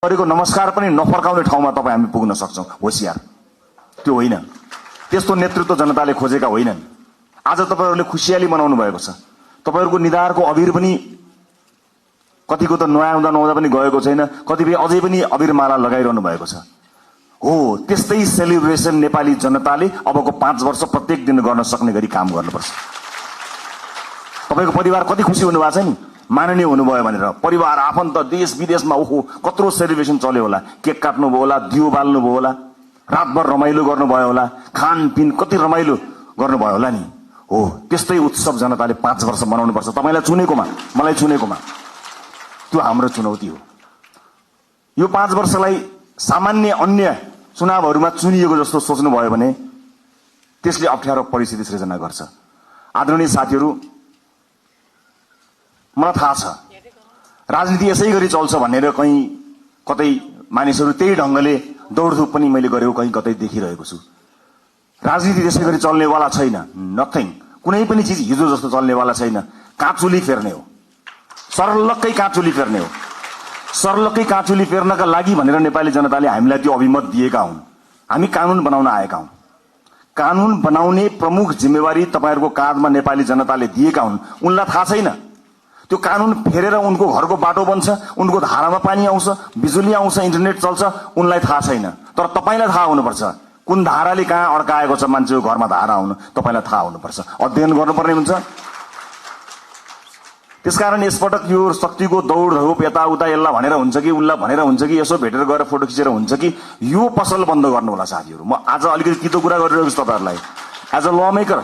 गरेको नमस्कार पनि नफर्काउने ठाउँमा तपाईँ हामी पुग्न सक्छौं। होशियार त्यो होइन, त्यस्तो नेतृत्व जनताले खोजेका होइनन्। आज तपाईहरुले खुशियाली मनाउनु भएको छ। तपाईहरुको निधारको अबिर पनि कतिको त नआउँदा नआउँदा पनि गएको छैन, कतिपय अझै पनि अबिर माला लगाइरहनु भएको छ। हो, त्यस्तै सेलिब्रेसन नेपाली जनताले अबको 5 वर्ष प्रत्येक दिन गर्न सक्ने गरी काम गर्नुपर्छ। तपाईको परिवार कति खुशी हुनु भएको छ नि, माननीय हुनुभयो भनेर। परिवार आफन्त देश विदेशमा ओहो कत्रो सेलिब्रेसन चल्यो होला, केक काट्नु भयो होला, दियो बाल्नु भयो होला, रातभर रमाइलो गर्नुभयो होला, खानपिन कति रमाइलो गर्नुभयो होला नि। हो, त्यस्तै उत्सव जनताले 5 वर्ष मनाउनु पर्छ। तपाईलाई चुनेकोमा, मलाई चुनेकोमा त्यो हाम्रो चुनौती हो। यो 5 वर्षलाई सामान्य अन्य चुनावहरुमा चुनिएको जस्तो सोच्नु भयो भने त्यसले अप्ठ्यारो परिस्थिति सृजना गर्छ। आदरणीय साथीहरु, मलाई थाहा छ राजनीति यसै गरी चल्छ भनेर कहीं कतै मानिसहरु त्यही ढंगले दौडधुप पनि मैले गरेको कहीं कतै देखिरहेको छु। राजनीति त्यसै गरी चल्नेवाला छैन। नथिङ, कुनै पनि चीज हिजो जस्तो चल्नेवाला छैन। काँचुली फेर्ने हो, सरलक्कै काँचुली फेर्ने हो। सरलक्कै काँचुली फेर्नका लागि भनेर नेपाली जनताले हामीलाई त्यो अभिमत दिएका हुन्। हामी कानून बनाउन आएका हौं। कानून बनाउने प्रमुख जिम्मेवारी तपाईहरुको काँधमा नेपाली जनताले दिएका हुन्। उनलाई थाहा छैन त्यो कानून फेरेर उनको घरको बाटो बन्छ, उनको धारामा पानी आउँछ, बिजुली आउँछ, इन्टरनेट चल्छ, उनलाई थाहा छैन। तर तपाईलाई थाहा हुनुपर्छ कुन धाराले कहाँ अड्काएको छ मान्छेको घरमा धारा आउन, तपाईलाई थाहा हुनुपर्छ। अध्ययन गर्नुपर्ने हुन्छ। त्यसकारण यसपटक यो शक्तिको दौडधुप यताउता यसलाई भनेर हुन्छ कि उल्ला भनेर हुन्छ कि यसो भेटेर गएर फोटो खिचेर हुन्छ कि यो पसल बन्द गर्नु होला साथीहरु। म आज अलिकति कितो कुरा गरिरहेको छु तपाईहरुलाई। एज अ ल मेकर,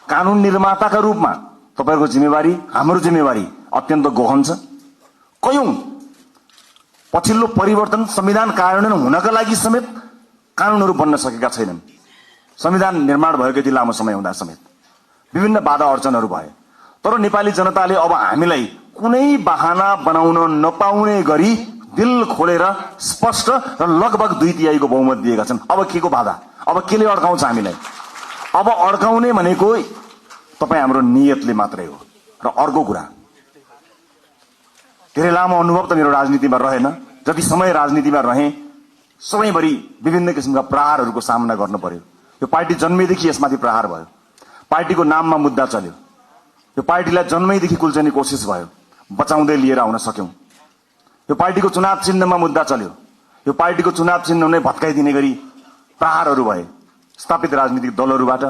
कानून निर्माताका रूपमा तपाईहरुको जिम्मेवारी, हाम्रो जिम्मेवारी अत्यन्त गहन छ। कयौं पछिल्लो परिवर्तन संविधान कार्यान्वयन हुनका लागि समेत कानूनहरु बन्न सकेका छैनन्। संविधान निर्माण भएको यति लामो समय हुँदा समेत विभिन्न बाधा अडचनहरु भए। तर नेपाली जनताले अब हामीलाई कुनै बहाना बनाउन नपाउने गरी दिल खोलेर स्पष्ट र लगभग 2/3 को बहुमत दिएका छन्। अब केको बाधा, अब केले अड्काउँछ हामीलाई? अब अड्काउने भनेको तपाई हाम्रो नियतले मात्रै हो। र अर्को कुरा, धेरै लामो अनुभव त मेरो राजनीतिमा रहेन। जति समय राजनीतिमा रहे सबैभरि विभिन्न किसिमका प्रहारहरूको सामना गर्नु पर्यो। यो पार्टी जन्मेदेखि यसमाथि प्रहार भयो। पार्टीको नाममा मुद्दा चल्यो। यो पार्टीलाई जन्मैदेखि कुल्चने कोसिस भयो, बचाउँदै लिएर आउन सक्यौं। यो पार्टीको चुनाव चिन्हमा मुद्दा चल्यो। यो पार्टीको चुनाव चिन्ह नै भत्काइदिने गरी प्रहारहरू भए स्थापित राजनीतिक दलहरूबाट,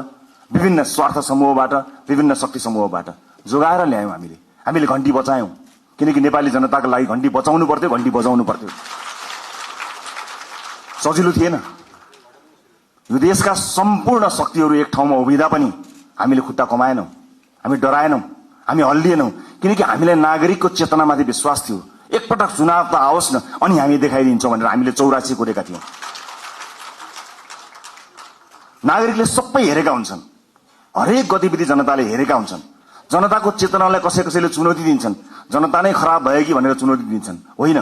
विभिन्न स्वार्थ समूहबाट, विभिन्न शक्ति समूहबाट जोगाएर ल्यायौं। हामीले घण्टी बचायौं, किनकि नेपाली जनताका लागि घण्टी बचाउनु पर्थ्यो, घण्टी बजाउनु पर्थ्यो। सजिलो थिएन। यो देशका सम्पूर्ण शक्तिहरू एक ठाउँमा उभिँदा पनि हामीले खुट्टा कमाएनौं, हामी डराएनौं, हामी हल्लिएनौं, किनकि हामीलाई नागरिकको चेतनामाथि विश्वास थियो। एकपटक चुनाव त आओस् न अनि हामी देखाइदिन्छौं भनेर हामीले 84 कोरेका थियौं। नागरिकले सबै हेरेका हुन्छन्, हरेक गतिविधि जनताले हेरेका हुन्छन्। जनताको चेतनालाई कसैले चुनौती दिन्छन्, जनता नै खराब भयो कि भनेर चुनौती दिन्छन्। होइन,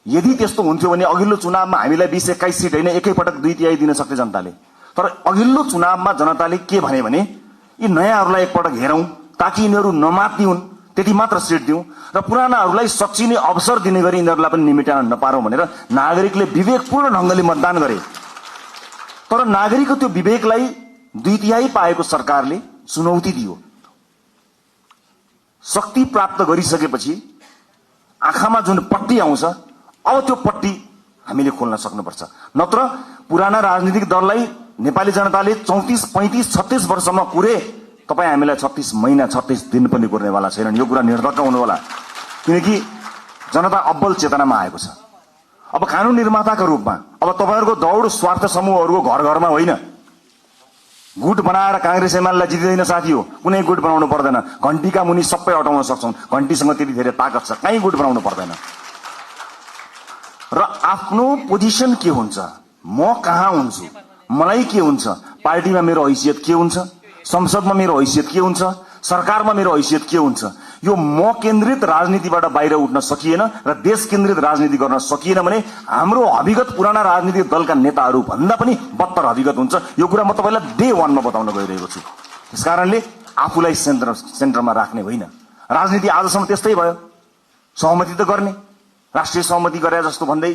यदि त्यस्तो हुन्थ्यो भने अघिल्लो चुनावमा हामीलाई 20-21 सिट होइन एकैपटक 2/3 दिन सक्थे जनताले। तर अघिल्लो चुनावमा जनताले के भने यी नयाँहरूलाई एकपटक हेरौं ताकि यिनीहरू नमात्ने हुन्, त्यति मात्र सिट दिउँ र पुरानाहरूलाई सच्चिने अवसर दिने गरी यिनीहरूलाई पनि निमिटान नपारौं भनेर नागरिकले विवेकपूर्ण ढंगले मतदान गरे। तर नागरिकको त्यो विवेकलाई 2/3 पाएको सरकारले चुनौती दियो। शक्ति प्राप्त गरिसकेपछि आँखामा जुन पट्टी आउँछ, अब त्यो पट्टी हामीले खोल्न सक्नुपर्छ। नत्र पुराना राजनीतिक दललाई नेपाली जनताले 34, 35, 36 वर्षमा कुरे, तपाई हामीलाई 36 महिना 36 दिन पनि कुर्नेवाला छैनन्। यो कुरा निर्धक्क हुनु होला, किनकि जनता अब्बल चेतनामा आएको छ। अब कानून निर्माताका रूपमा अब तपाईहरुको दौड स्वार्थ समूहहरुको घर घरमा होइन। गुट बनाएर कांग्रेस एमालेलाई जितिदैन साथी हो, कुनै गुट बनाउनु पर्दैन। घण्टीका मुनि सबै हटाउन सक्छौं, घण्टीसँग त्यति धेरै ताकत छ, कहीँ गुट बनाउनु पर्दैन। र आफ्नो पोजिसन के हुन्छ, म कहाँ हुन्छु, मलाई के हुन्छ, पार्टीमा मेरो हैसियत के हुन्छ, संसदमा मेरो हैसियत के हुन्छ, सरकारमा मेरो हैसियत के हुन्छ, यो म केन्द्रित राजनीतिबाट बाहिर उठ्न सकिएन र देश केन्द्रित राजनीति गर्न सकिएन भने हाम्रो अभिगत पुराना राजनीतिक दलका नेताहरू भन्दा पनि बत्तर अभिगत हुन्छ। यो कुरा म तपाईलाई डे 1 मा बताउन गइरहेको छु। त्यसकारणले आफूलाई सेन्टरमा राख्ने होइन। राजनीति आजसम्म त्यस्तै भयो, सहमति त गर्ने राष्ट्रिय सहमति गरे जस्तो भन्दै,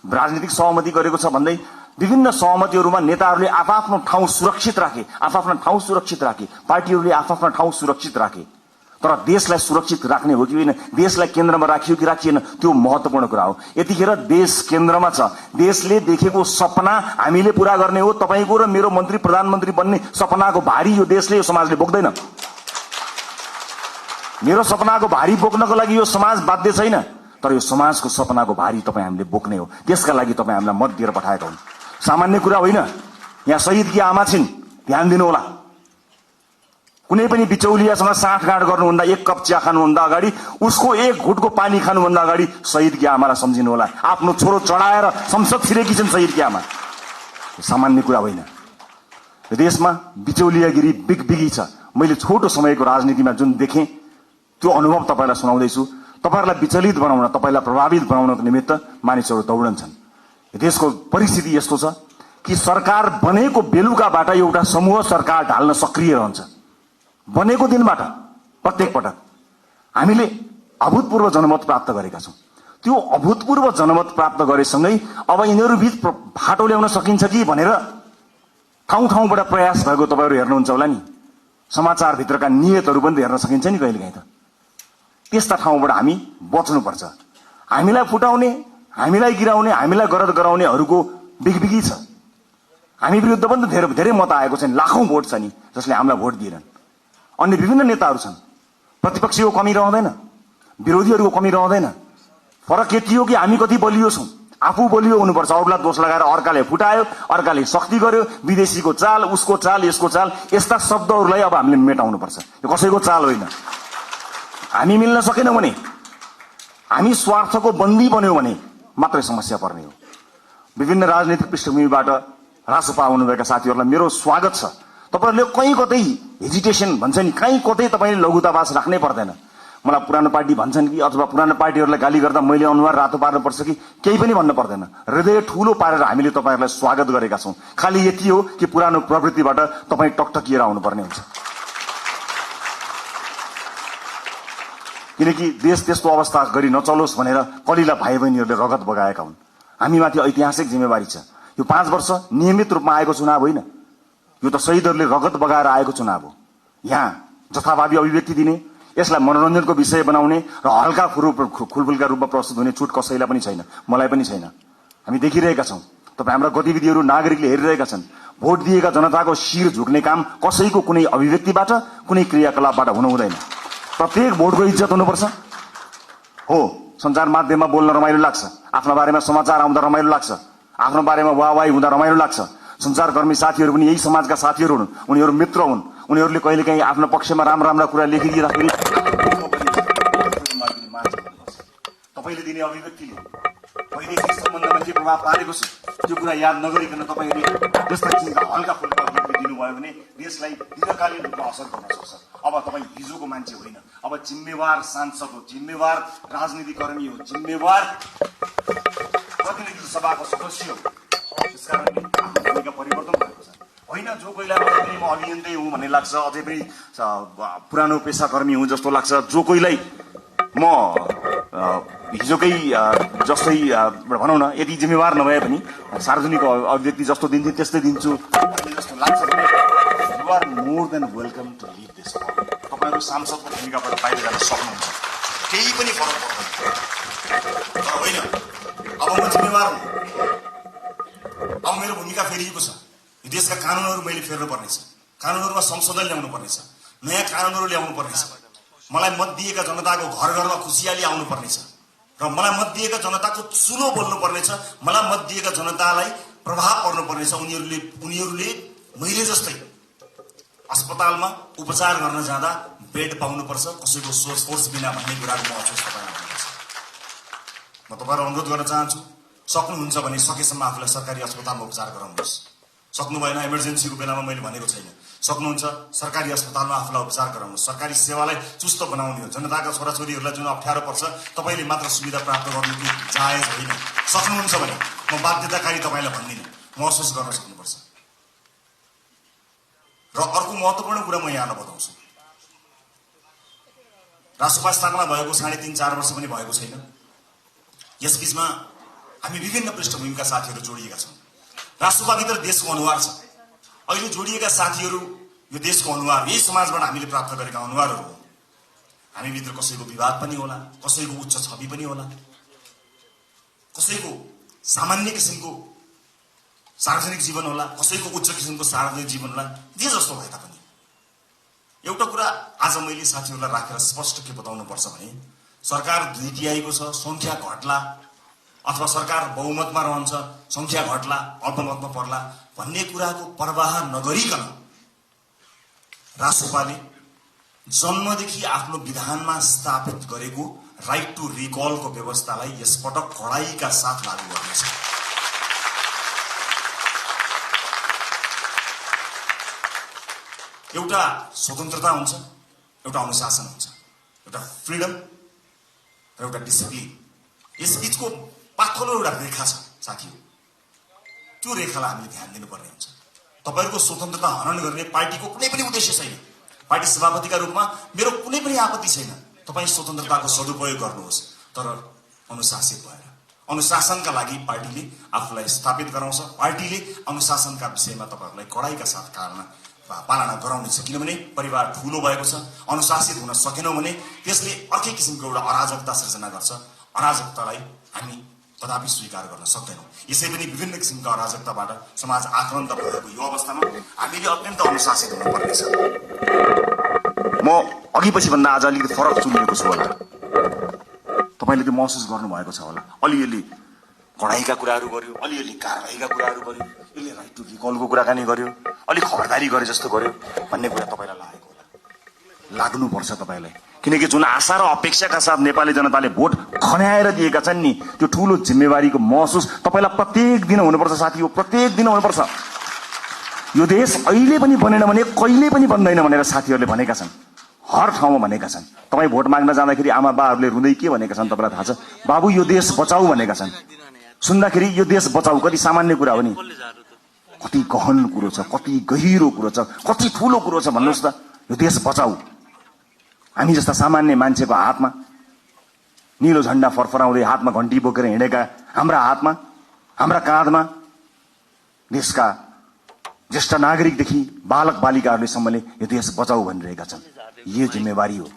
राजनीतिक सहमति गरेको छ भन्दै विभिन्न सहमतिहरूमा नेताहरूले आफ्नो ठाउँ सुरक्षित राखे, आफ्नो ठाउँ सुरक्षित राखे, पार्टीहरूले आफ्नो ठाउँ सुरक्षित राखे। तर देशलाई सुरक्षित राख्ने हो कि होइन, देशलाई केन्द्रमा राखियो कि राखिएन, त्यो महत्त्वपूर्ण कुरा हो। यतिखेर देश केन्द्रमा छ। देशले देखेको सपना हामीले पूरा गर्ने हो। तपाईको र मेरो मन्त्री प्रधानमन्त्री बन्ने सपनाको भारी यो देशले, यो समाजले बोक्दैन। मेरो सपनाको भारी बोक्नको लागि यो समाज बाध्य छैन, तर यो समाजको सपनाको भारी तपाईँ हामीले बोक्ने हो। त्यसका लागि तपाईँ हामीलाई मत दिएर पठाएका हुन्। सामान्य कुरा होइन। यहाँ शहीदकी आमा छिन्, ध्यान दिनु होला। कुनै पनि बिचौलियासँग साँठगाँठ गर्नुभन्दा, एक कप चिया खानुभन्दा अगाडि, उसको एक घुटको पानी खानुभन्दा अगाडि शहीदकी आमालाई सम्झिनु होला। आफ्नो छोरो चढाएर संसद छिरेकी छन् शहीदकी आमा। सामान्य कुरा होइन। देशमा बिचौलियागिरी बिगबिगी छ। मैले छोटो समयको राजनीतिमा जुन देखेँ त्यो अनुभव तपाईँलाई सुनाउँदैछु। तपाईँहरूलाई विचलित बनाउन, तपाईँलाई प्रभावित बनाउनको निमित्त मानिसहरू दौडन्छन्। देशको परिस्थिति यस्तो छ कि सरकार बनेको बेलुकाबाट एउटा समूह सरकार ढाल्न सक्रिय रहन्छ। बनेको दिनबाट प्रत्येक पटक हामीले अभूतपूर्व जनमत प्राप्त गरेका छौँ। त्यो अभूतपूर्व जनमत प्राप्त गरेसँगै अब यिनीहरू बीच फाटो ल्याउन सकिन्छ कि भनेर ठाउँ ठाउँबाट प्रयास भएको तपाईँहरू हेर्नुहुन्छ होला नि। समाचारभित्रका नियतहरू पनि हेर्न सकिन्छ नि कहिलेकाहीँ। त त्यस्ता ठाउँबाट हामी बच्नुपर्छ। हामीलाई फुटाउने, हामीलाई गिराउने, हामीलाई गरद गराउनेहरूको बिगबिगी छ। हामी विरुद्ध पनि त धेरै मत आएको छ नि, लाखौं भोट छ नि जसले हामीलाई भोट दिएनन्। अन्य विभिन्न नेताहरू छन्। प्रतिपक्षीको कमी रहँदैन, विरोधीहरूको कमी रहँदैन। फरक यति हो कि हामी कति बलियो छौँ। आफू बलियो हुनुपर्छ। अरूलाई दोष लगाएर अर्काले फुटायो, अर्काले शक्ति गर्यो, विदेशीको चाल, उसको चाल, यसको चाल, यस्ता शब्दहरूलाई अब हामीले मेटाउनुपर्छ। यो कसैको चाल होइन। हामी मिल्न सकेनौँ भने, हामी स्वार्थको बन्दी बन्यौँ भने मात्रै समस्या पर्ने हो। विभिन्न राजनीतिक पृष्ठभूमिबाट रासोपा आउनुभएका साथीहरूलाई मेरो स्वागत छ। तपाईँहरूले कहीँ कतै हेजिटेसन भन्छ नि, कहीँ कतै तपाईँले लघुतावास राख्नै पर्दैन। मलाई पुरानो पार्टी भन्छन् कि अथवा पुरानो पार्टीहरूलाई गाली गर्दा मैले अनुहार रातो पार्नुपर्छ कि केही पनि भन्न पर्दैन। हृदय ठुलो पारेर हामीले तपाईँहरूलाई स्वागत गरेका छौँ। खालि यति हो कि पुरानो प्रवृत्तिबाट तपाईँ टकटकिएर आउनुपर्ने हुन्छ। किनकि देश त्यस्तो अवस्था गरी नचलोस् भनेर कलिला भाइ बहिनीहरूले रगत बगाएका हुन्। हामीमाथि ऐतिहासिक जिम्मेवारी छ। यो 5 वर्ष नियमित रूपमा आएको चुनाव होइन, यो त शहीदहरूले रगत बगाएर आएको चुनाव हो। यहाँ जथाभावी अभिव्यक्ति दिने, यसलाई मनोरञ्जनको विषय बनाउने र हल्का खुलफुलका रूपमा प्रस्तुत हुने छुट कसैलाई पनि छैन, मलाई पनि छैन। हामी देखिरहेका छौँ। तपाईँ हाम्रा गतिविधिहरू नागरिकले हेरिरहेका छन्। भोट दिएका जनताको शिर झुक्ने काम कसैको कुनै अभिव्यक्तिबाट, कुनै क्रियाकलापबाट हुनु हुँदैन। प्रत्येक भोटको इज्जत हुनुपर्छ। हो, सञ्चार माध्यममा बोल्न रमाइलो लाग्छ, आफ्नो बारेमा समाचार आउँदा रमाइलो लाग्छ, आफ्नो बारेमा वाहवाही हुँदा रमाइलो लाग्छ। सञ्चारकर्मी साथीहरू पनि यही समाजका साथीहरू हुन्, उनीहरू मित्र हुन्। उनीहरूले कहिलेकाहीँ आफ्नो पक्षमा राम्रा कुरा लेखिदिँदाखेरि तपाईँले दिने अभिव्यक्तिले वैदेशिक सम्बन्धमा के प्रभाव पारेको छ त्यो कुरा याद नगरिकन तपाईँले त्यस्ता किसिमका हल्का फुल्का अभिव्यक्ति दिनुभयो भने देशलाई दीर्घकालीन रूपमा असर गर्न सक्छ। अब तपाईँ हिजोको मान्छे होइन, अब जिम्मेवार सांसद हो, जिम्मेवार राजनीतिकर्मी हो, जिम्मेवार प्रतिनिधि सभाको सदस्य हो। त्यसकारणले आफ्नो भूमिका परिवर्तन भएको छ। होइन जो कोहीलाई अझै पनि म अभियन्तै हुँ भन्ने लाग्छ, अझै पनि पुरानो पेसाकर्मी हुँ जस्तो लाग्छ, जो कोहीलाई म हिजोकै जस्तै भनौँ न, यदि जिम्मेवार नभए पनि सार्वजनिक अभिव्यक्ति जस्तो दिन्छु त्यस्तै दिन्छु जस्तो लाग्छ भने you are more than welcome to live this. तपाईँहरू सांसदको भूमिकाबाट बाहिर जान सक्नुहुन्छ, केही पनि फरक पर्दैन। तर होइन, अब म जिम्मेवार हुँ, अब मेरो भूमिका फेरिएको छ। यो देशका कानुनहरू मैले फेर्नु पर्नेछ, कानुनहरूमा संशोधन ल्याउनु पर्नेछ, नयाँ कानुनहरू ल्याउनु पर्नेछ। मलाई मत दिएका जनताको घर घरमा खुसियाली आउनु पर्नेछ र मलाई मत दिएका जनताको चुलो बोल्नु पर्नेछ। मलाई मत दिएका जनतालाई प्रभाव पर्नु पर्नेछ। उनीहरूले मैले जस्तै अस्पतालमा उपचार गर्न जाँदा बेड पाउनुपर्छ, कसैको फोर्स बिना भन्ने कुराको महसुस तपाईँलाई हुनुपर्छ। म तपाईँलाई अनुरोध गर्न चाहन्छु, सक्नुहुन्छ भने सकेसम्म आफूलाई सरकारी अस्पतालमा उपचार गराउनुहोस्। सक्नु भएन, इमर्जेन्सीको बेलामा मैले भनेको छैन, सक्नुहुन्छ सरकारी अस्पतालमा आफूलाई उपचार गराउनुहोस्। सरकारी सेवालाई चुस्त बनाउने हो। जनताका छोराछोरीहरूलाई जुन अप्ठ्यारो पर्छ तपाईँले मात्र सुविधा प्राप्त गर्नु त्यो जायज होइन। सक्नुहुन्छ भने म बाध्यताकारी तपाईँलाई भन्दिनँ, महसुस गर्न सक्नुपर्छ। र अर्को महत्त्वपूर्ण कुरा म यहाँलाई बताउँछु, रासोपा स्थापना भएको 3.5-4 वर्ष पनि भएको छैन। यसबीचमा हामी विभिन्न पृष्ठभूमिका साथीहरू जोडिएका छौँ। राष्ट्रवादभित्र देशको अनुहार छ। अहिले जोडिएका साथीहरू यो देशको अनुहार, यही समाजबाट हामीले प्राप्त गरेका अनुहारहरू हो। हामीभित्र कसैको विवाद पनि होला, कसैको उच्च छवि पनि होला, कसैको सामान्य किसिमको सार्वजनिक जीवन होला, कसैको उच्च किसिमको सार्वजनिक जीवन होला। जे जस्तो भए तापनि एउटा कुरा आज मैले साथीहरूलाई राखेर स्पष्ट के बताउनु पर्छ भने सरकार 2/3 को छ, संख्या घट्ला अथवा सरकार बहुमतमा रहन्छ, संख्या घट्ला, अल्पमतमा पर्ला भन्ने कुराको परवाह नगरिकन राष्ट्रपाले जन्मदेखि आफ्नो विधानमा स्थापित गरेको राइट टु रिकलको व्यवस्थालाई यसपटक कडाइका साथ लागू गर्नेछ। एउटा स्वतन्त्रता हुन्छ, एउटा अनुशासन हुन्छ, एउटा फ्रिडम र एउटा डिसिप्लिन। यसबीचको पातलो एउटा रेखा छ साथीहरू। त्यो रेखालाई हामीले ध्यान दिनुपर्ने हुन्छ। तपाईहरुको स्वतन्त्रता हनन गर्ने पार्टीको कुनै पनि उद्देश्य छैन। पार्टी सभापतिका रूपमा मेरो कुनै पनि आपत्ति छैन। तपाई स्वतन्त्रताको सदुपयोग गर्नुहोस्, तर अनुशासित भएर। अनुशासनका लागि पार्टीले आफूलाई स्थापित गराउँछ। पार्टीले अनुशासनका विषयमा तपाईहरुलाई कडाइका साथ पालना गराउनेछ। किनभने परिवार ठूलो भएको छ, अनुशासित हुन सकेनौं भने त्यसले अर्कै किसिमको एउटा अराजकता सृजना गर्छ। अराजकतालाई हामी कदापि स्वीकार गर्न सक्दैनौं। यसै पनि विभिन्न किसिमका अराजकताबाट समाज आक्रान्त भएको यो अवस्थामा हामीले अत्यन्त अनुशासित हुनुपर्नेछ। म अघि पछि भन्दा आज अलिकति फरक चुनिएको छु होला। तपाईले त्यो महसुस गर्नुभएको छ होला। अलिअलि कडाइका कुराहरू गर्यो, अलिअलि कारबाहीका कुराहरू गर्यो, यसले राइट टु रिकलको कुराकानी गर्यो, अलिक खबरदारी गरे जस्तो गर्यो भन्ने कुरा तपाईलाई लागेको होला। लाग्नुपर्छ तपाईलाई, किनकि जुन आशा र अपेक्षाका साथ नेपाली जनताले भोट खन्याएर दिएका छन् नि, त्यो ठूलो जिम्मेवारीको महसुस तपाईलाई प्रत्येक दिन हुनुपर्छ साथी हो। प्रत्येक दिन हुनुपर्छ। यो देश अहिले पनि बनेन भने कहिले पनि बन्दैन भनेर साथीहरूले भनेका छन्, हर ठाउँमा भनेका छन्। तपाई भोट माग्न जाँदाखेरि आमा बाहरूले रुँदै के भनेका छन् तपाईलाई थाहा छ? बाबु यो देश बचाऊ भनेका छन्। सुन्दाखेरि यो देश बचाऊ कति सामान्य कुरा हो नि, कति गहन कुरो छ, कति गहिरो कुरो छ, कति ठूलो कुरो छ भन्नुहोस् त। यो देश बचाऊ हामी जस्ता सामान्य मान्छेको हातमा, नीलो झण्डा फरफराउँदै हातमा घण्टी बोकेर हिँडेका हाम्रा हातमा, हाम्रा काँधमा देशका ज्येष्ठ नागरिकदेखि बालक बालिकाहरूलेसम्मले यो देश बचाऊ भनिरहेका छन्। यो जिम्मेवारी हो।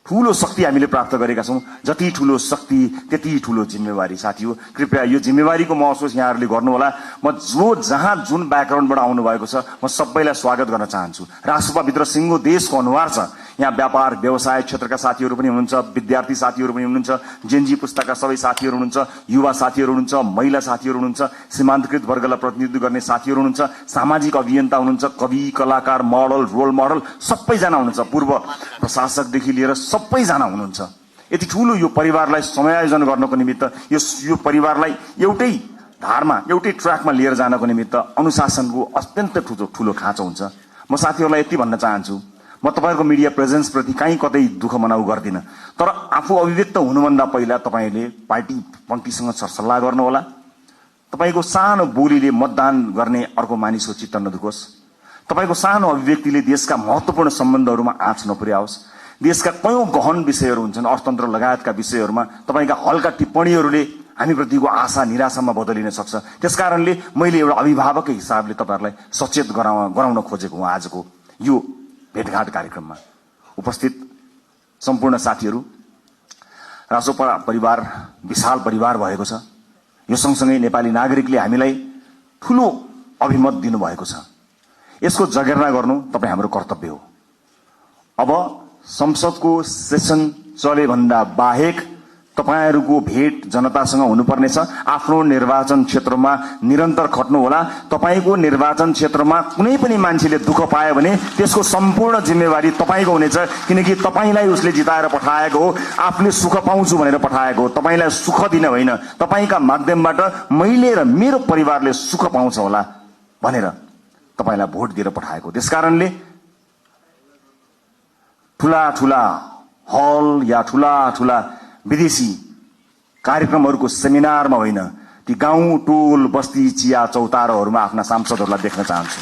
ठूलो शक्ति हामीले प्राप्त गरेका छौं। जति ठूलो शक्ति त्यति ठूलो जिम्मेवारी साथी हो। कृपया यो जिम्मेवारीको महसुस यहाँहरूले गर्नुहोला। म जहाँ जुन ब्याकग्राउन्डबाट आउनु भएको छ म सबैलाई स्वागत गर्न चाहन्छु। राष्ट्रसभाभित्र सिङ्गो देशको अनुहार छ। यहाँ व्यापार व्यवसाय क्षेत्रका साथीहरू पनि हुनुहुन्छ, विद्यार्थी साथीहरू पनि हुनुहुन्छ, जेनजी पुस्ताका सबै साथीहरू हुनुहुन्छ, युवा साथीहरू हुनुहुन्छ, महिला साथीहरू हुनुहुन्छ, सीमान्तकृत वर्गलाई प्रतिनिधित्व गर्ने साथीहरू हुनुहुन्छ, सामाजिक अभियन्ता हुनुहुन्छ, कवि कलाकार मोडल रोल मोडल सबैजना हुनुहुन्छ, पूर्व प्रशासकदेखि लिएर सबैजना हुनुहुन्छ। यति ठूलो यो परिवारलाई समायोजन गर्नको निमित्त, यो परिवारलाई एउटै धारमा एउटै ट्र्याकमा लिएर जानको निमित्त अनुशासनको अत्यन्त ठूलो खाँचो हुन्छ। म साथीहरूलाई यति भन्न चाहन्छु, म तपाईहरुको मिडिया प्रेजेन्स प्रति कहीँ कतै दुःख मनाउ गर्दिन, तर आफू अभिव्यक्त हुनुभन्दा पहिला तपाईले पार्टी पङ्क्तिसँग सरसल्लाह गर्नुहोला। तपाईको सानो बोलीले मतदान गर्ने अर्को मानिसको चित्त नदुखोस्। तपाईको सानो अभिव्यक्तिले देशका महत्त्वपूर्ण सम्बन्धहरूमा आँच नपुर्याओस्। देशका कयौं गहन विषयहरू हुन्छन्, अर्थतन्त्र लगायतका विषयहरूमा तपाईका हल्का टिप्पणीहरूले हामीप्रतिको आशा निराशामा बदलिन सक्छ। त्यसकारणले मैले एउटा अभिभावककै हिसाबले तपाईहरुलाई सचेत गराउन खोजेको हुँ। आजको यो भेटघाट कार्यक्रममा उपस्थित सम्पूर्ण साथीहरू, राष्ट्र परिवार विशाल परिवार भएको छ। यो सँगसँगै नेपाली नागरिकले हामीलाई ठूलो अभिमत दिनुभएको छ। यसको जगेर्ना गर्नु तपाईँ हाम्रो कर्तव्य हो। अब संसदको सेसन चले भन्दा बाहेक तपाईहरुको भेट जनतासँग हुनुपर्नेछ। आफ्नो निर्वाचन क्षेत्रमा निरन्तर खट्नुहोला। तपाईको निर्वाचन क्षेत्रमा कुनै पनि मान्छेले दुःख पायो भने त्यसको सम्पूर्ण जिम्मेवारी तपाईको हुनेछ, किनकि तपाईलाई उसले जिताएर पठाएको हो, आफूले सुख पाउँछु भनेर पठाएको हो। तपाईलाई सुख दिन होइन, तपाईका माध्यमबाट मैले र मेरो परिवारले सुख पाउँछ होला भनेर तपाईलाई भोट दिएर पठाएको। त्यसकारणले ठूला ठूला हल या ठूला ठूला विदेशी कार्यक्रमहरूको सेमिनारमा होइन, ती गाउँ टोल बस्ती चिया चौतारोहरूमा आफ्ना सांसदहरूलाई देख्न चाहन्छु।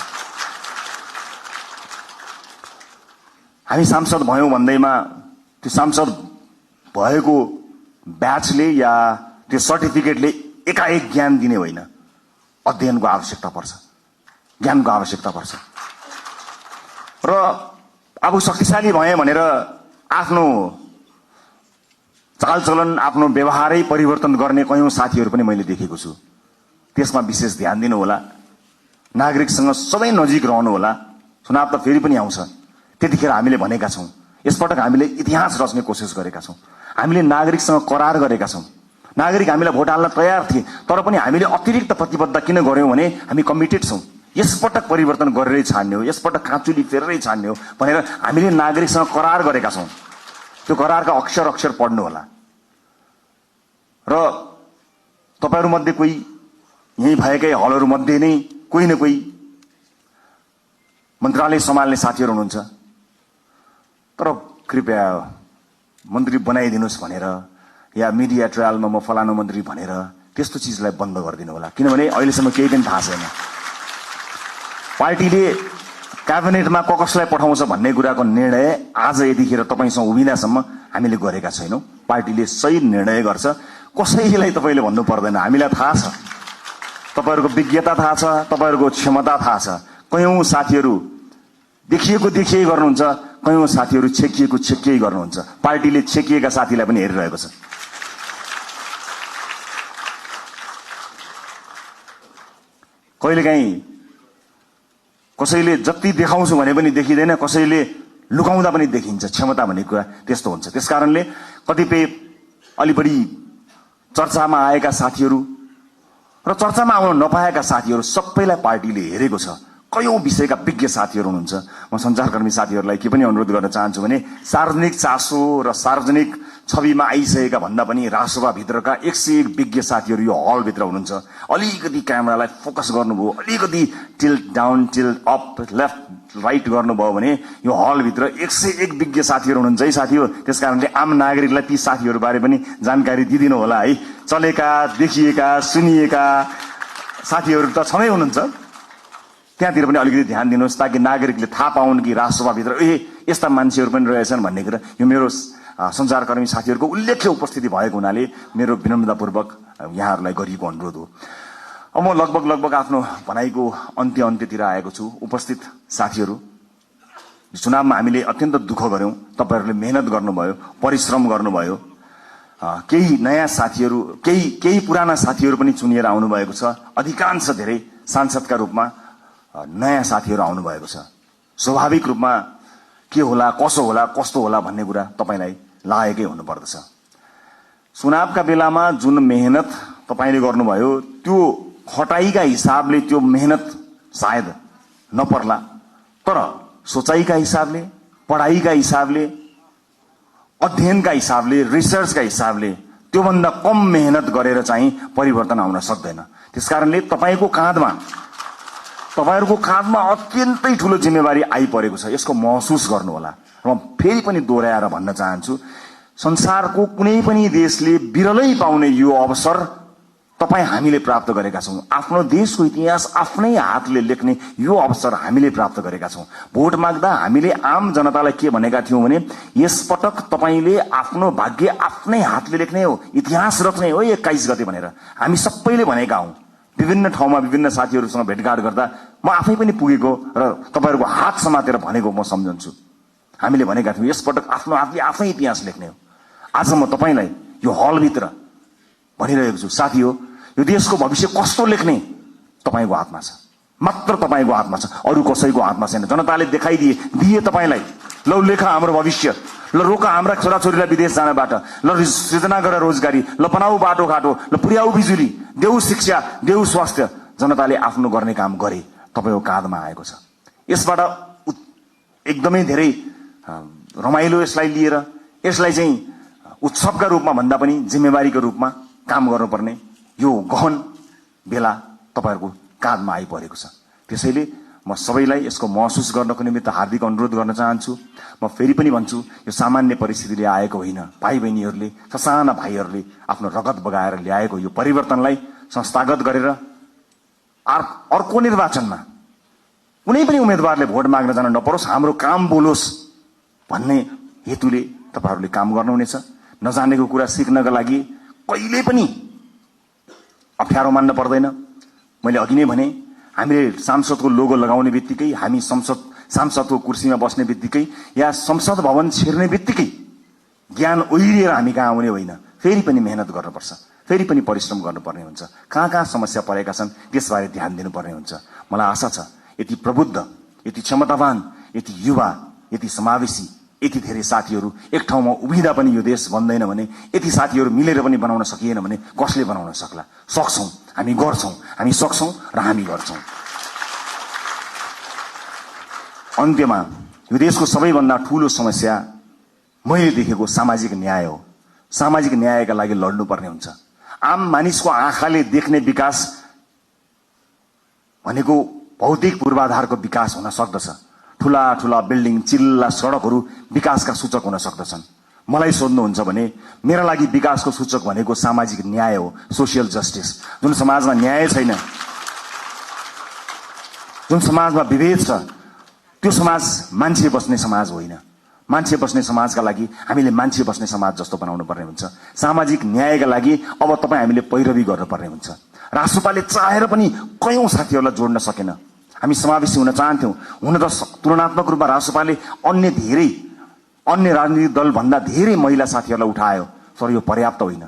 हामी सांसद भयौं भन्दैमा त्यो सांसद भएको ब्याचले या त्यो सर्टिफिकेटले एकाएक ज्ञान दिने होइन, अध्ययनको आवश्यकता पर्छ, ज्ञानको आवश्यकता पर्छ। र अब शक्तिशाली भए भनेर आफ्नो चालचलन, आफ्नो व्यवहारै परिवर्तन गर्ने कयौं साथीहरू पनि मैले देखेको छु। त्यसमा विशेष ध्यान दिनु होला, नागरिकसँग सबै नजिक रहनु होला। चुनाव त फेरि पनि आउँछ, त्यतिखेर हामीले भनेका छौं, यसपटक हामीले इतिहास रच्ने कोसिस गरेका छौं। हामीले नागरिकसँग करार गरेका छौं। नागरिक हामीलाई भोट हाल्न तयार थिए, तर पनि हामीले अतिरिक्त प्रतिबद्धता किन गर्यौं भने हामी कमिटेड छौं, यसपटक परिवर्तन गरेरै छाड्ने हो, यसपटक काँचुली फेरेरै छाड्ने हो भनेर हामीले नागरिकसँग करार गरेका छौं। त्यो करारका अक्षर अक्षर पढ्नु होला। र तपाईहरु मध्ये कोही, यही भएकै हलहरु मध्ये नै कोही न कोही मन्त्रालय सम्हाल्ने साथीहरु हुनुहुन्छ, तर कृपया मन्त्री बनाइदिनुस् भनेर या मिडिया ट्रायलमा म फलानु मन्त्री भनेर त्यस्तो चीजलाई बन्द गरिदिनु होला। किनभने अहिलेसम्म केही पनि थाहा छैन। पार्टीले क्याबिनेटमा कसलाई पठाउँछ भन्ने कुराको निर्णय आज यतिखेर तपाईसँग उभिँदासम्म हामीले गरेका छैनौं। पार्टीले सही निर्णय गर्छ, कसैलाई तपाईले भन्नु पर्दैन, हामीलाई थाहा छ, तपाईहरुको विज्ञता थाहा छ, तपाईहरुको क्षमता थाहा छ। कयौं साथीहरु देखिएको गर्नुहुन्छ, कयौं साथीहरु छेकिएको गर्नुहुन्छ। पार्टीले छेकिएका साथीलाई पनि हेरिरहेको छ। कहिलेकाहीँ कसैले जति देखाउँछु भने पनि देखिँदैन, कसैले लुकाउँदा पनि देखिन्छ। क्षमता भन्ने कुरा त्यस्तो हुन्छ। त्यसकारणले कतिपय अलि बढी चर्चामा आएका साथीहरु र चर्चामा आउन नपाएका साथीहरु सबैलाई पार्टीले हेरेको छ। कयौं विषयका विज्ञ साथीहरु हुनुहुन्छ। म सञ्चारकर्मी साथीहरुलाई के पनि अनुरोध गर्न चाहन्छु भने सार्वजनिक चासो र सार्वजनिक छविमा आइसकेका भन्दा पनि राष्ट्रसभा भित्रका 101 विज्ञ साथीहरु यो हल भित्र हुनुहुन्छ। अलिकति क्यामेरालाई फोकस गर्नुभयो, अलिकति tilt down, tilt up, left right गर्नुभयो भने यो हल भित्र 101 विज्ञ साथीहरु हुनुहुन्छ है साथीहरु। त्यसकारणले आम नागरिकलाई ती साथीहरु बारे पनि जानकारी दिदिनु होला है। चलेका, देखिएका, सुनिएका साथीहरु त छँदै हुनुहुन्छ, त्यहाँतिर पनि अलिकति ध्यान दिनुहोस् ताकि नागरिकले थाहा पाउन् कि राष्ट्रसभा भित्र यस्ता मान्छेहरु पनि रहेछन् भन्ने कुरा। यो मेरो सञ्चारकर्मी साथीहरुको उल्लेख्य उपस्थिति भएको हुनाले मेरो विनम्रतापूर्वक यहाँहरुलाई गरिएको अनुरोध हो। अब म लगभग आफ्नो भनाइको अन्त्यतिर आएको छु। उपस्थित साथीहरु, चुनावमा हामीले अत्यन्त दुःख गर्यौं, तपाईहरुले मेहनत गर्नुभयो, परिश्रम गर्नुभयो। केही नयाँ साथीहरु, केही पुराना साथीहरु पनि चुनिएर आउनु भएको छ। अधिकांश धेरै सांसदका रूपमा नयाँ साथीहरु आउनु भएको छ। स्वाभाविक रूपमा के होला, कसो होला, कस्तो होला भन्ने कुरा तपाईलाई लागेकै हुनुपर्दछ। चुनावका बेलामा जुन मेहनत तपाईले गर्नुभयो त्यो खटाइका हिसाबले त्यो मेहनत सायद नपर्ला, तर सोचाइका हिसाबले, पढाइका हिसाबले, अध्ययनका हिसाबले, रिसर्चका हिसाबले त्योभन्दा कम मेहनत गरेर चाहिँ परिवर्तन आउन सक्दैन। त्यसकारणले तपाईहरुको काँधमा अत्यन्तै ठूलो जिम्मेवारी आइपरेको छ। यसको महसुस गर्नु होला। र फेरि पनि दोहोर्याएर भन्न चाहन्छु, संसारको कुनै पनि देशले बिरलै पाउने यो अवसर तपाई हामीले प्राप्त गरेका छौं। आफ्नो देशको इतिहास आफ्नै हातले लेख्ने यो अवसर हामीले प्राप्त गरेका छौं। भोट माग्दा हामीले आम जनतालाई के भनेका थियौं भने यसपटक तपाईले आफ्नो भाग्य आफ्नै हातले लेख्ने हो, इतिहास रच्ने हो 21 गते भनेर हामी सबैले भनेका हौं। विभिन्न ठाउँमा विभिन्न साथीहरुसँग भेटघाट गर्दा म आफै पनि पुगेको र तपाईहरुको हात समातेर भनेको म सम्झन्छु। हामीले भनेका थियौं यसपटक आफ्नो हातले आफै इतिहास लेख्ने हो। आज म तपाईलाई यो हल भित्र भनिरहेको छु, साथी हो, यो देशको भविष्य कस्तो लेख्ने तपाईको हातमा छ, मात्र तपाईको हातमा छ, अरु कसैको हातमा छैन। जनताले दिए तपाईलाई, ल लेखा हाम्रो भविष्य, ल रोका हाम्रा छोराछोरीलाई विदेश जानबाट, ल सृजना गर रोजगारी, ल बनाऊ बाटोघाटो, ल पुर्याऊ बिजुली, देऊ शिक्षा, देऊ स्वास्थ्य। जनताले आफ्नो गर्ने काम गरे, तपाईको काँधमा आएको छ। यसबाट एकदमै धेरै रमाइलो यसलाई लिएर, यसलाई चाहिँ उत्सवका रूपमा भन्दा पनि जिम्मेवारीको रूपमा काम गर्नुपर्ने यो गहन बेला तपाईहरुको काँधमा आइपरेको छ। त्यसैले म सबैलाई यसको महसुस गर्नको निमित्त हार्दिक अनुरोध गर्न चाहन्छु। म फेरि पनि भन्छु, यो सामान्य परिस्थितिले आएको होइन। भाइ बहिनीहरुले, ससाना भाइहरुले आफ्नो रगत बगाएर ल्याएको यो परिवर्तनलाई संस्थागत गरेर अर्को निर्वाचनमा कुनै पनि उम्मेदवारले भोट माग्न जान नपरोस्, हाम्रो काम बोलोस् भन्ने हेतुले तपाईहरुले काम गर्नुहुनेछ। नजानेको कुरा सिक्नका लागि कहिले पनि अप्ठ्यारो मान्न पर्दैन। मैले अघि नै भने हामीले सांसदको लोगो लगाउने बित्तिकै, हामी सांसदको कुर्सीमा बस्ने बित्तिकै या संसद भवन छिर्ने बित्तिकै ज्ञान ओइरिएर हामी कहाँ आउने होइन। फेरि पनि मेहनत गर्नुपर्छ, फेरि पनि परिश्रम गर्नुपर्ने हुन्छ। कहाँ कहाँ समस्या परेका छन् त्यसबारे ध्यान दिनुपर्ने हुन्छ। मलाई आशा छ यति प्रबुद्ध, यति क्षमतावान, यति युवा, यति समावेशी, यति धेरै साथीहरू एक ठाउँमा उभिँदा पनि यो देश बन्दैन भने, यति साथीहरू मिलेर पनि बनाउन सकिएन भने कसले बनाउन सक्ला? सक्छौं, हामी गर्छौं, हामी सक्छौं र हामी गर्छौं। अन्त्यमा यो देशको सबैभन्दा ठूलो समस्या मैले देखेको सामाजिक न्याय हो। सामाजिक न्यायका लागि लड्नुपर्ने हुन्छ। आम मानिसको आँखाले देख्ने विकास भनेको भौतिक पूर्वाधारको विकास हुन सक्दछ। ठूला ठूला बिल्डिङ, चिल्ला सडकहरू विकासका सूचक हुन सक्दछन्। मलाई सोध्नुहुन्छ भने मेरा लागि विकासको सूचक भनेको सामाजिक न्याय हो, सोशियल जस्टिस। जुन समाजमा न्याय छैन, जुन समाजमा विभेद छ, त्यो समाज मान्छे बस्ने समाज होइन। मान्छे बस्ने समाजका लागि हामीले मान्छे बस्ने समाज जस्तो बनाउनु पर्ने हुन्छ। सामाजिक न्यायका लागि अब तपाईँ हामीले पैरवी गर्नुपर्ने हुन्छ। राष्ट्रपाले चाहेर पनि कयौं साथीहरूलाई जोड्न सकेन। हामी समावेशी हुन चाहन्थ्यौं। हुन त तुलनात्मक रूपमा राष्ट्रपाले अन्य राजनीतिक दल भन्दा धेरै महिला साथीहरूलाई उठायो, तर यो पर्याप्त होइन।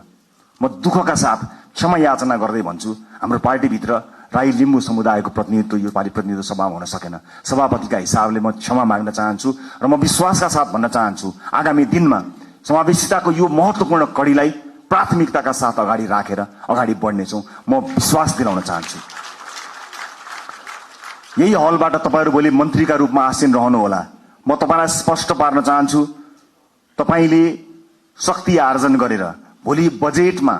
म दुःखका साथ क्षमा याचना गर्दै भन्छु, हाम्रो पार्टीभित्र राई लिम्बू समुदायको प्रतिनिधित्व यो पालि प्रतिनिधित्व सभामा हुन सकेन। सभापतिका हिसाबले म क्षमा माग्न चाहन्छु र म विश्वासका साथ भन्न चाहन्छु आगामी दिनमा समावेशिताको यो महत्वपूर्ण कડીलाई प्राथमिकताका साथ अगाडि राखेर अगाडि बढ्नेछौं। म विश्वास दिलाउन चाहन्छु। यही हलबाट तपाईहरु भोलि मन्त्रीका रूपमा आसीन रहनुहोला। म तपाईलाई स्पष्ट पार्न चाहन्छु, तपाईले शक्ति आर्जन गरेर भोलि बजेटमा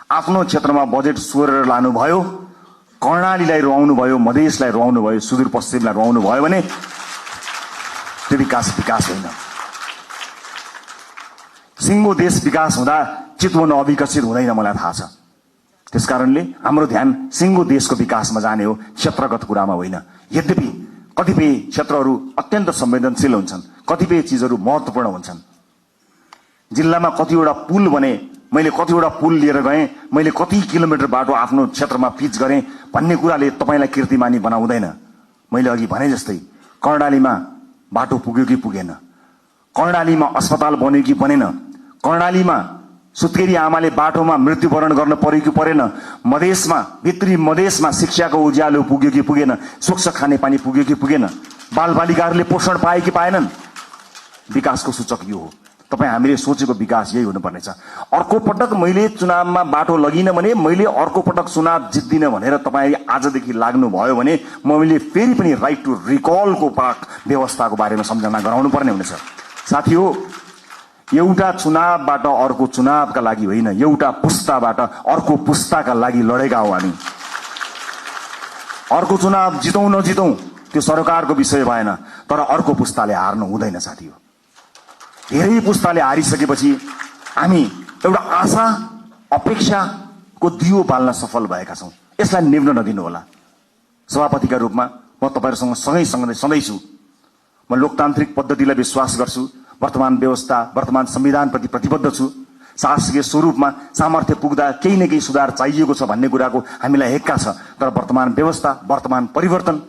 आफ्नो क्षेत्रमा बजेट सोरेर लानुभयो, कर्णालीलाई रुवाउनु भयो, मधेसलाई रुवाउनु भयो, सुदूरपश्चिमलाई रुवाउनु भयो भने त्यो विकास होइन। सिङ्गो देश विकास हुँदा चितवन अविकसित हुँदैन, मलाई थाहा छ। त्यसकारणले हाम्रो ध्यान सिङ्गो देशको विकासमा जाने हो, क्षेत्रगत कुरामा होइन। यद्यपि कतिपय क्षेत्रहरू अत्यन्त संवेदनशील हुन्छन्, कतिपय चीजहरू महत्त्वपूर्ण हुन्छन्। जिल्लामा कतिवटा पुल बने, मैले कतिवटा पुल लिएर गएँ, मैले कति किलोमिटर बाटो आफ्नो क्षेत्रमा पिच गरेँ भन्ने कुराले तपाईलाई कीर्तिमानी बनाउँदैन। मैले अघि भने जस्तै कर्णालीमा बाटो पुग्यो कि पुगेन, कर्णालीमा अस्पताल बन्यो कि बनेन, कर्णालीमा सुत्केरी आमाले बाटोमा मृत्युवरण गर्न पर्यो कि परेन, मधेसमा भित्री मधेसमा शिक्षाको उज्यालो पुग्यो कि पुगेन, स्वच्छ खानेपानी पुग्यो कि पुगेन, बालबालिकाहरूले पोषण पाए कि पाएनन्। विकासको सूचक यो हो। तपाईँ हामीले सोचेको विकास यही हुनुपर्नेछ। अर्को पटक मैले चुनावमा बाटो लगिन भने, मैले अर्को पटक चुनाव जित्दिन भनेर तपाईँ आजदेखि लाग्नु भयो भने मैले फेरि पनि राइट टु रिकलको व्यवस्थाको बारेमा सम्झना गराउनु पर्ने हुनेछ। साथी हो, एउटा चुनावबाट अर्को चुनावका लागि होइन, एउटा पुस्ताबाट अर्को पुस्ताका लागि लडेका हो हामी। अर्को चुनाव जितौं नजितौं त्यो सरकारको विषय भएन, तर अर्को पुस्ताले हार्नु हुँदैन साथी हो। धेरै पुस्ताले हारिसकेपछि हामी एउटा आशा अपेक्षाको दियो बाल्न सफल भएका छौं। यसलाई निभ्न नदिनु होला। सभापतिका रूपमा म तपाईहरुसँग सधैँ छु। म लोकतान्त्रिक पद्धतिलाई विश्वास गर्छु। वर्तमान व्यवस्था, वर्तमान संविधानप्रति प्रतिबद्ध छु। शासकीय स्वरूपमा सामर्थ्य पुग्दा केही न केही सुधार चाहिएको छ भन्ने कुराको हामीलाई हेक्का छ, तर वर्तमान व्यवस्था, वर्तमान परिवर्तन,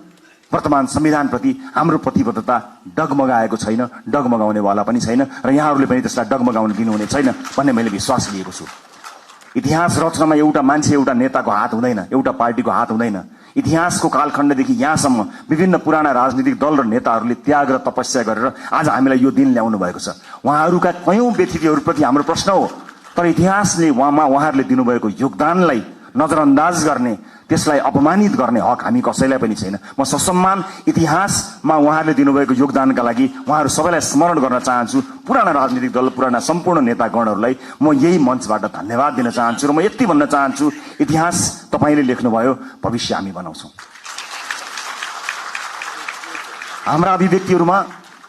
वर्तमान संविधानप्रति हाम्रो प्रतिबद्धता डगमगाएको छैन, डगमगाउनेवाला पनि छैन र यहाँहरूले पनि त्यसलाई डगमगाउन दिनुहुने छैन भन्ने मैले विश्वास लिएको छु। इतिहास रचनामा एउटा मान्छे, एउटा नेताको हात हुँदैन, एउटा पार्टीको हात हुँदैन। इतिहासको कालखण्डदेखि यहाँसम्म विभिन्न पुराना राजनीतिक दल र नेताहरूले त्याग र तपस्या गरेर आज हामीलाई यो दिन ल्याउनु भएको छ। उहाँहरूका कयौं व्यक्तित्वहरूप्रति हाम्रो प्रश्न हो, तर इतिहासले उहाँहरूले दिनुभएको योगदानलाई नजरअन्दाज गर्ने, त्यसलाई अपमानित गर्ने हक हामी कसैलाई पनि छैन। म ससम्मान इतिहासमा उहाँहरूले दिनुभएको योगदानका लागि उहाँहरू सबैलाई स्मरण गर्न चाहन्छु। पुराना राजनीतिक दल, पुराना सम्पूर्ण नेतागणहरूलाई म यही मञ्चबाट धन्यवाद दिन चाहन्छु र म यति भन्न चाहन्छु, इतिहास तपाईले लेख्नुभयो, भविष्य हामी बनाउँछौं। हाम्रा अभिव्यक्तिहरूमा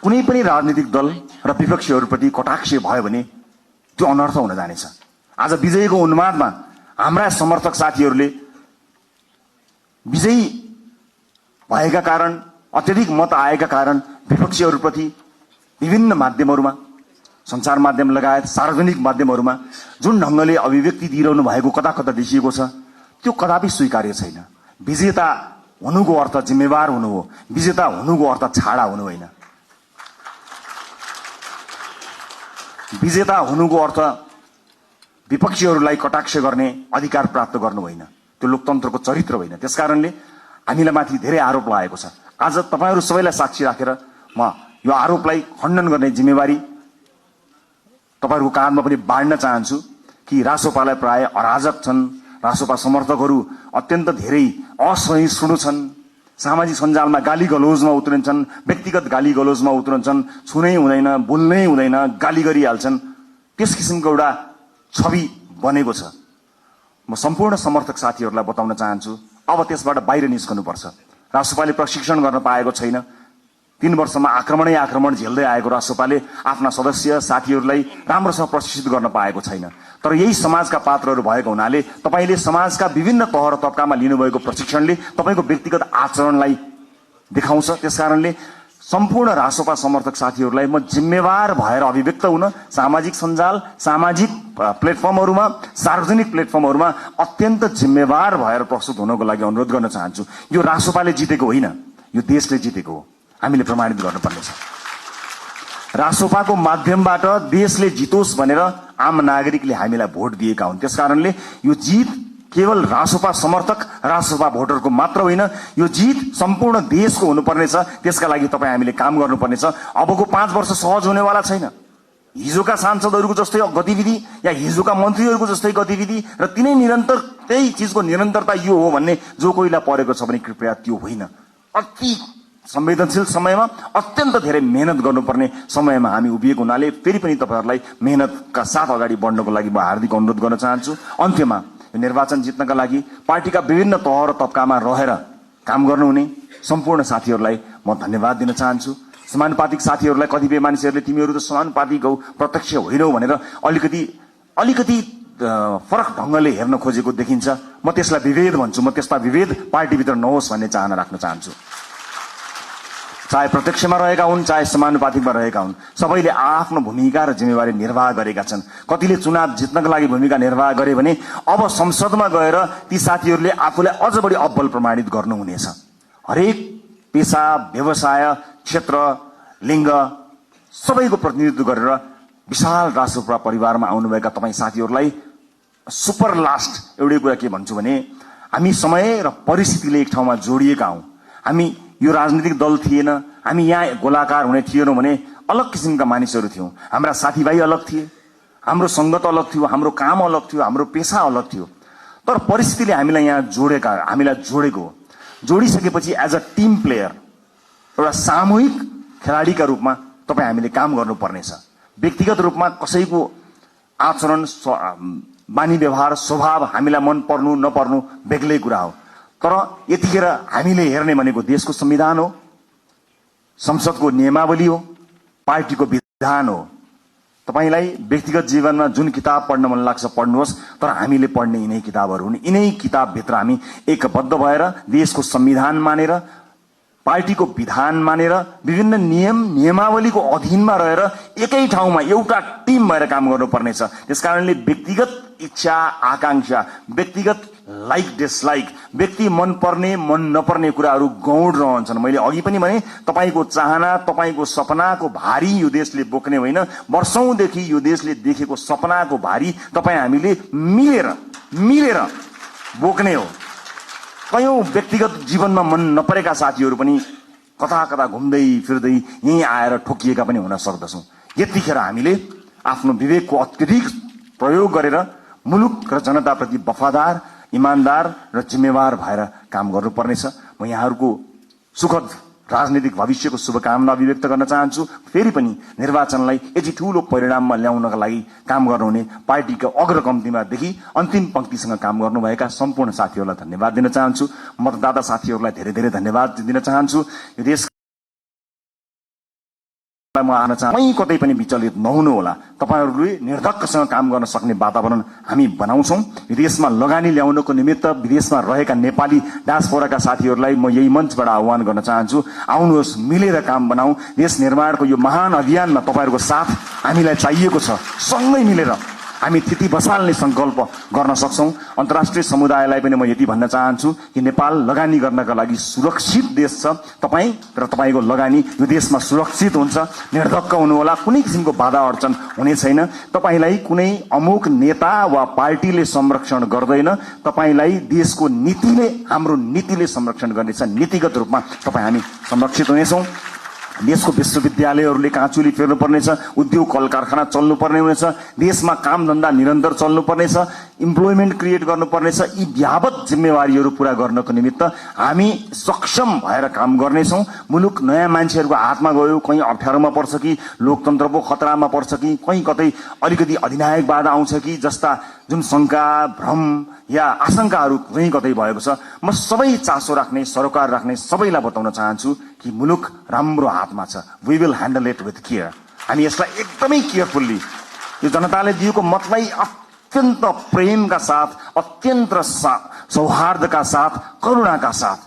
कुनै पनि राजनीतिक दल र विपक्षीहरूप्रति कटाक्ष भयो भने त्यो अनर्थ हुन जानेछ। आज विजयको उन्मादमा हाम्रा समर्थक साथीहरूले विजयी भएका कारण, अत्यधिक मत आएका कारण विपक्षीहरूप्रति विभिन्न माध्यमहरूमा, सञ्चार माध्यम लगायत सार्वजनिक माध्यमहरूमा जुन ढंगले अभिव्यक्ति दिइरहनु भएको कता कता देखिएको छ, त्यो कदापि स्वीकार्य छैन। विजेता हुनुको अर्थ जिम्मेवार हुनु हो, विजेता हुनुको अर्थ छाडा हुनु होइन। विजेता हुनुको अर्थ विपक्षीहरूलाई कटाक्ष गर्ने अधिकार प्राप्त गर्नु होइन, त्यो लोकतन्त्रको चरित्र होइन। त्यसकारणले हामीलाई माथि धेरै आरोप लागेको छ। आज तपाईहरू सबैलाई साक्षी राखेर म यो आरोपलाई खण्डन गर्ने जिम्मेवारी तपाईहरूको काँधमा पनि बाँड्न चाहन्छु कि रासोपालाई प्राय अराजक छन्, रासोपा समर्थकहरू अत्यन्त धेरै असहिष्णु छन्, सामाजिक सञ्जालमा गाली गलोजमा उत्रन्छन्, व्यक्तिगत गाली गलोजमा उत्रन्छन्, छुनै हुँदैन, बोल्नै हुँदैन, गाली गरिहाल्छन्। त्यस किसिमको एउटा छवि बनेको छ। म सम्पूर्ण समर्थक साथीहरूलाई बताउन चाहन्छु, अब त्यसबाट बाहिर निस्कनुपर्छ। रासोपाले प्रशिक्षण गर्न पाएको छैन। 3 वर्षमा आक्रमण झेल्दै आएको रासोपाले आफ्ना सदस्य साथीहरूलाई राम्रोसँग प्रशिक्षित गर्न पाएको छैन। तर यही समाजका पात्रहरू भएको हुनाले तपाईले समाजका विभिन्न तह र तबकामा लिनुभएको प्रशिक्षणले तपाईको व्यक्तिगत आचरणलाई देखाउँछ। त्यसकारणले सम्पूर्ण रासोपा समर्थक साथीहरूलाई म जिम्मेवार भएर अभिव्यक्त हुन सामाजिक सञ्जाल, सामाजिक प्लेटफर्महरूमा, सार्वजनिक प्लेटफर्महरूमा अत्यन्त जिम्मेवार भएर प्रस्तुत हुनको लागि अनुरोध गर्न चाहन्छु। यो रासोपाले जितेको होइन, यो देशले जितेको हो। हामीले प्रमाणित गर्नुपर्नेछ। रासोपाको माध्यमबाट देशले जितोस् भनेर आम नागरिकले हामीलाई भोट दिएका हुन्। त्यसकारणले यो जित केवल रासोपा समर्थक, रासोपा भोटरको मात्र होइन, यो जित सम्पूर्ण देशको हुनुपर्नेछ। त्यसका लागि तपाईँ हामीले काम गर्नुपर्नेछ। अबको 5 वर्ष सहज हुनेवाला छैन। हिजोका सांसदहरूको जस्तै गतिविधि या हिजोका मन्त्रीहरूको जस्तै गतिविधि र तिनै निरन्तर त्यही चिजको निरन्तरता यो हो भन्ने जो कोहीलाई परेको छ भने कृपया त्यो होइन। अति संवेदनशील समयमा अत्यन्त धेरै मेहनत गर्नुपर्ने समयमा हामी उभिएको हुनाले फेरि पनि तपाईहरूलाई मेहनतका साथ अगाडि बढ्नको लागि म हार्दिक अनुरोध गर्न चाहन्छु। अन्त्यमा यो निर्वाचन जित्नका लागि पार्टीका विभिन्न तह र तबकामा रहेर काम गर्नुहुने सम्पूर्ण साथीहरूलाई म धन्यवाद दिन चाहन्छु। समानुपातिक साथीहरूलाई कतिपय मानिसहरूले तिमीहरू त समानुपातिक हौ, प्रत्यक्ष होइनौ भनेर अलिकति फरक ढङ्गले हेर्न खोजेको देखिन्छ। म त्यसलाई विभेद भन्छु। म त्यसमा विभेद पार्टीभित्र नहोस् भन्ने चाहना राख्न चाहन्छु। चाहे प्रत्यक्षमा रहेका हुन्, चाहे समानुपातिकमा रहेका हुन्, सबैले आफ्नो भूमिका र जिम्मेवारी निर्वाह गरेका छन्। कतिले चुनाव जित्नका लागि भूमिका निर्वाह गरे भने अब संसदमा गएर ती साथीहरूले आफूलाई अझ बढी अब्बल प्रमाणित गर्नुहुनेछ। हरेक पेसा, व्यवसाय, क्षेत्र, लिङ्ग सबैको प्रतिनिधित्व गरेर विशाल रासोपा परिवारमा आउनुभएका तपाईँ साथीहरूलाई सुपर लास्ट एउटै कुरा के भन्छु भने हामी समय र परिस्थितिले एक ठाउँमा जोडिएका हौं। हामी यो राजनीतिक दल थिएन, हामी यहाँ गोलाकार हुने थिएनौं भने अलग किसिमका मानिसहरू थियौं। हाम्रा साथीभाइ अलग थिए, हाम्रो संगत अलग थियो, हाम्रो काम अलग थियो, हाम्रो पेशा अलग थियो। तर परिस्थितिले हामीलाई यहाँ जोडेको। जोडिसकेपछि एज अ टिम प्लेयर, एउटा सामूहिक खेलाडीका रूपमा तपाईँ हामीले काम गर्नुपर्नेछ। व्यक्तिगत रूपमा कसैको आचरण, बानी व्यवहार, स्वभाव हामीलाई मन पर्नु नपर्नु बेग्लै कुरा हो। तर यतिखेर हामीले हेर्ने भनेको देशको संविधान हो, संसदको नियमावली हो, पार्टीको विधान हो। तपाईलाई व्यक्तिगत जीवनमा जुन किताब पढ्न मन लाग्छ पढ्नुहोस्, तर हामीले पढ्ने यिनै किताबहरू हुन्। यिनै किताबभित्र हामी एकबद्ध भएर देशको संविधान मानेर, पार्टीको विधान मानेर, विभिन्न नियमावलीको अधीनमा रहेर एकै ठाउँमा एउटा टिम भएर काम गर्नुपर्नेछ। त्यसकारणले व्यक्तिगत इच्छा आकांक्षा, व्यक्तिगत लाइक डिसलाइक, व्यक्ति मन पर्ने मन नपर्ने कुराहरू गौण रहन्छन्। मैले अघि पनि भने तपाईको चाहना, तपाईको सपनाको भारी यो देशले बोक्ने होइन, वर्षौंदेखि यो देशले देखेको सपनाको भारी तपाईँ हामीले मिलेर बोक्ने हो। कयौं व्यक्तिगत जीवनमा मन नपरेका साथीहरू पनि कता कता घुम्दै फिर्दै यही आएर ठोकिएका पनि हुन सक्दछौं। यतिखेर हामीले आफ्नो विवेकको अत्यधिक प्रयोग गरेर मुलुक र जनताप्रति वफादार, इमानदार र जिम्मेवार भएर काम गर्नुपर्नेछ। म यहाँहरूको सुखद राजनीतिक भविष्यको शुभकामना अभिव्यक्त गर्न चाहन्छु। फेरि पनि निर्वाचनलाई यति ठूलो परिणाममा ल्याउनका लागि काम गर्नुहुने पार्टीका अग्रकम्तीमादेखि अन्तिम पंक्तिसँग काम गर्नुभएका सम्पूर्ण साथीहरूलाई धन्यवाद दिन चाहन्छु। मतदाता साथीहरूलाई धेरै धेरै धन्यवाद दिन चाहन्छु। यो देश म आउन चाहन्छु, कतै पनि विचलित नहुनु होला। तपाईहरूले निर्धक्कसँग काम गर्न सक्ने वातावरण हामी बनाउँछौं। विदेशमा लगानी ल्याउनको निमित्त विदेशमा रहेका नेपाली डायस्पोराका साथीहरूलाई म यही मञ्चबाट आह्वान गर्न चाहन्छु, आउनुहोस्, मिलेर काम बनाऊ। देश निर्माणको यो महान अभियानमा तपाईहरूको साथ हामीलाई चाहिएको छ। सँगै मिलेर हामी त्यति बसाल्ने संकल्प गर्न सक्छौं। अन्तर्राष्ट्रिय समुदायलाई पनि म यति भन्न चाहन्छु कि नेपाल लगानी गर्नका लागि सुरक्षित देश छ। तपाई र तपाईको लगानी यो देशमा सुरक्षित हुन्छ। निर्धक्क हुनुहोला, कुनै किसिमको बाधा अडचन हुने छैन। तपाईलाई कुनै अमुक नेता वा पार्टीले संरक्षण गर्दैन, तपाईलाई देशको नीतिले, हाम्रो नीतिले संरक्षण गर्नेछ। नीतिगत रूपमा तपाई हामी संरक्षित हुनेछौं। देशको विश्वविद्यालयहरूले काँचुली फेर्नुपर्नेछ, उद्योग कल कारखाना चल्नुपर्ने हुनेछ, देशमा काम धन्दा निरन्तर चल्नुपर्नेछ, इम्प्लोइमेन्ट क्रिएट गर्नुपर्नेछ। यी यावत जिम्मेवारीहरू पूरा गर्नको निमित्त हामी सक्षम भएर काम गर्नेछौं। मुलुक नयाँ मान्छेहरूको हातमा गयो, कहीँ अप्ठ्यारोमा पर्छ कि लोकतन्त्रको खतरामा पर्छ कि कहीँ कतै अलिकति अधिनायकवाद आउँछ कि जस्ता जुन शंका, भ्रम या आशंकाहरू कहीँ कतै भएको छ, म सबै चासो राख्ने, सरोकार राख्ने सबैलाई बताउन चाहन्छु कि मुलुक राम्रो हातमा छ। We will handle it with care. हामी यसलाई एकदमै केयरफुल्ली, यो जनताले दिएको मतलाई अत्यन्त प्रेमका साथ, अत्यन्त सौहार्दका साथ, करुणाका साथ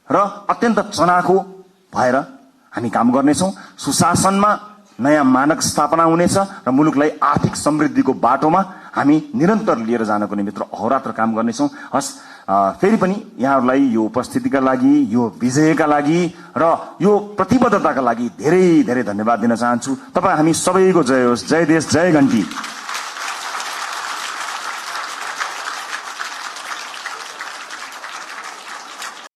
र अत्यन्त चनाखो भएर हामी काम गर्नेछौं। सुशासनमा नयाँ मानक स्थापना हुनेछ र मुलुकलाई आर्थिक समृद्धिको बाटोमा हामी निरन्तर लिएर जानको निमित्त अहोरात्र काम गर्नेछौं। हस्, फेरि पनि यहाँहरूलाई यो उपस्थितिका लागि, यो विजयका लागि र यो प्रतिबद्धताका लागि धेरै धेरै धन्यवाद दिन चाहन्छु। तपाईँ हामी सबैको जय होस्। जय देश, जय घण्टी।